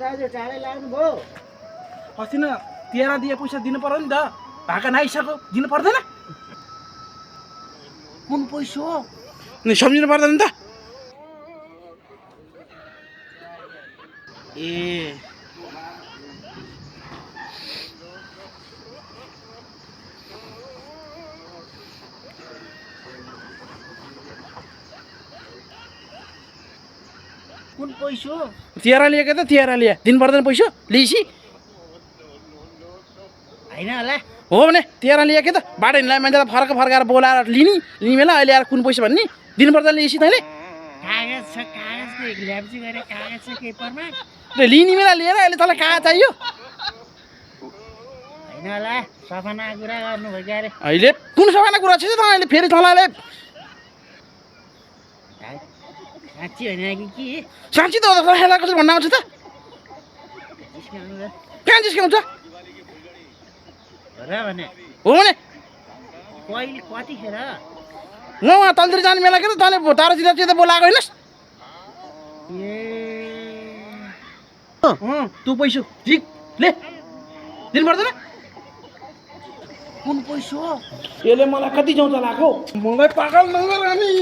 दाजु चाँडै लाग्नु भयो। अस्ति न 13 दिए पैसा दिनु पर्यो नि त। भाका नाइसक्यो दिनु पर्दैन? कुन पैसा हो? नि सम्झिनु पर्दैन नि त? ए कुन पैसा हो? 13 लिएको त 13 लिए दिनु पर्दैन पैसा लिएसी होइन होला। हो भने 13 लिएको त बाटो हिँड्ला मान्छेलाई फर्काएर बोलाएर लिने बेला अहिले आएर कुन पैसा भन्ने दिनु पर्दैन लिएसी तैँले? कागज छ, कागजको ल्याप्ची गरे कागज छ केही परमा? लिने बेला लिएर अहिले तँलाई कहाँ चाहियो? होइन होला, सफाना कुरा गर्नुभयो क्यारे। अहिले कुन सफाना कुरा छ त अहिले फेरि तँलाई साँच्ची होइन कि के? साँच्ची त हेला कसरी भन्न आउँछ त? कहाँ जिस्काउँछ? र भने हो भने कहिले कतिखेर? म उहाँ तन्त्री जाने बेला के त तँले तारा चिता बोलाएको होइनस्? तँ पैसा ठिक ले दिनु पर्दैन? कुन पैसा हो? यसले मलाई कति जाउँछ लाग्यो मलाई पागल नगर अनि